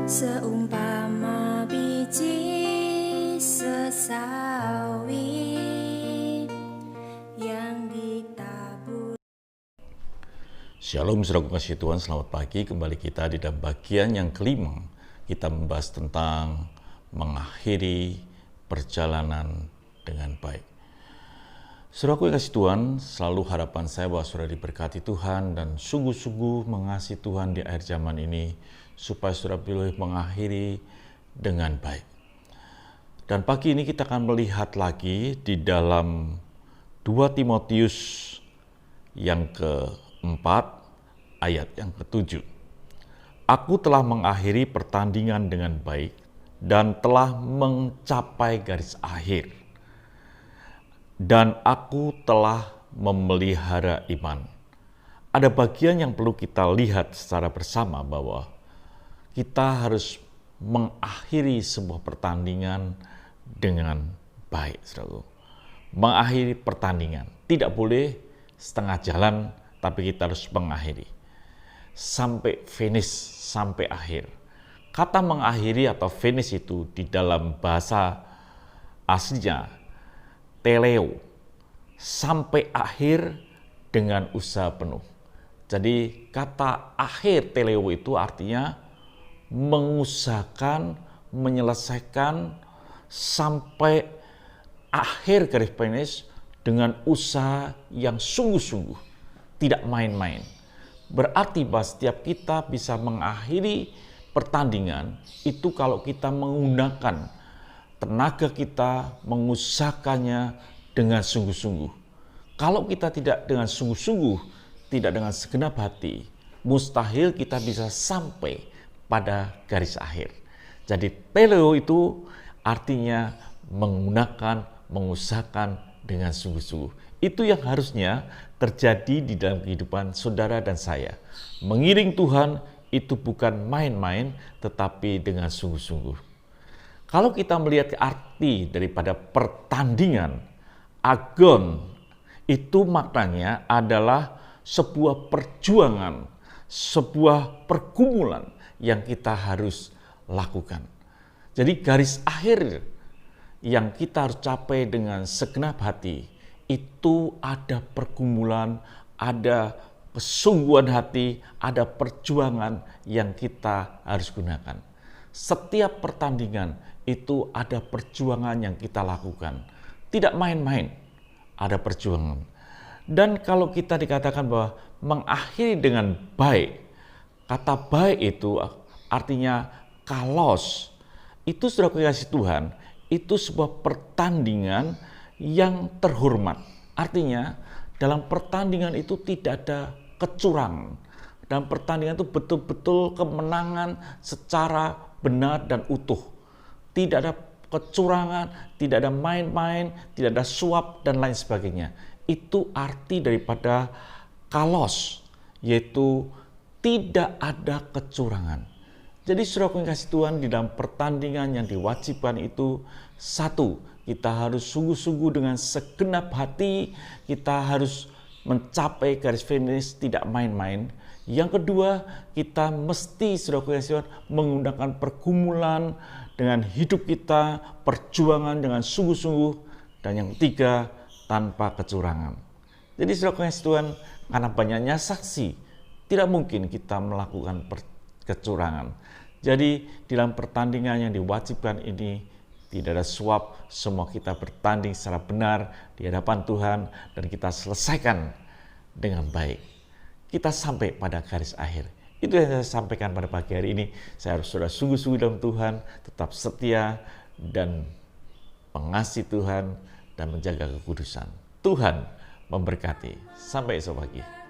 Seumpama biji sesawi yang ditabur. Shalom saudara kasih Tuhan, selamat pagi. Kembali kita di dalam bagian yang kelima. Kita membahas tentang mengakhiri perjalanan dengan baik. Saudaraku yang kasih Tuhan, selalu harapan saya bahwa saudara diberkati Tuhan dan sungguh-sungguh mengasihi Tuhan di akhir zaman ini, supaya saudara boleh mengakhiri dengan baik. Dan pagi ini kita akan melihat lagi di dalam 2 Timotius yang keempat, ayat yang ketujuh. Aku telah mengakhiri pertandingan dengan baik dan telah mencapai garis akhir. Dan aku telah memelihara iman. Ada bagian yang perlu kita lihat secara bersama bahwa kita harus mengakhiri sebuah pertandingan dengan baik, saudara. Mengakhiri pertandingan. Tidak boleh setengah jalan, tapi kita harus mengakhiri. Sampai finish, sampai akhir. Kata mengakhiri atau finish itu di dalam bahasa aslinya teleo, sampai akhir dengan usaha penuh. Jadi kata akhir teleo itu artinya mengusahakan, menyelesaikan sampai akhir garis finish dengan usaha yang sungguh-sungguh, tidak main-main. Berarti bahwa setiap kita bisa mengakhiri pertandingan itu kalau kita menggunakan tenaga kita, mengusahakannya dengan sungguh-sungguh. Kalau kita tidak dengan sungguh-sungguh, tidak dengan segenap hati, mustahil kita bisa sampai pada garis akhir. Jadi teleo itu artinya menggunakan, mengusahakan dengan sungguh-sungguh. Itu yang harusnya terjadi di dalam kehidupan saudara dan saya. Mengiring Tuhan itu bukan main-main, tetapi dengan sungguh-sungguh. Kalau kita melihat arti daripada pertandingan, agon, itu maknanya adalah sebuah perjuangan, sebuah pergumulan yang kita harus lakukan. Jadi garis akhir yang kita harus capai dengan segenap hati, itu ada pergumulan, ada kesungguhan hati, ada perjuangan yang kita harus gunakan. Setiap pertandingan itu ada perjuangan yang kita lakukan. Tidak main-main, ada perjuangan. Dan kalau kita dikatakan bahwa mengakhiri dengan baik, kata baik itu artinya kalos. Itu sudah kasih Tuhan, itu sebuah pertandingan yang terhormat. Artinya dalam pertandingan itu tidak ada kecurangan. Dalam pertandingan itu betul-betul kemenangan secara benar dan utuh. Tidak ada kecurangan, tidak ada main-main, tidak ada suap dan lain sebagainya. Itu arti daripada kalos, yaitu tidak ada kecurangan. Jadi saudara yang kasih Tuhan, di dalam pertandingan yang diwajibkan itu, satu, kita harus sungguh-sungguh dengan segenap hati, kita harus mencapai garis finish, tidak main-main. Yang kedua, kita mesti saudara yang kasih Tuhan menggunakan pergumulan dengan hidup kita, perjuangan dengan sungguh-sungguh. Dan yang ketiga, tanpa kecurangan. Jadi saudara yang kasih Tuhan, karena banyaknya saksi, tidak mungkin kita melakukan kecurangan. Jadi dalam pertandingan yang diwajibkan ini tidak ada suap, semua kita bertanding secara benar di hadapan Tuhan dan kita selesaikan dengan baik. Kita sampai pada garis akhir. Itu yang saya sampaikan pada pagi hari ini. Saya harus saudara sungguh-sungguh dalam Tuhan, tetap setia dan mengasihi Tuhan dan menjaga kekudusan. Tuhan memberkati. Sampai esok pagi.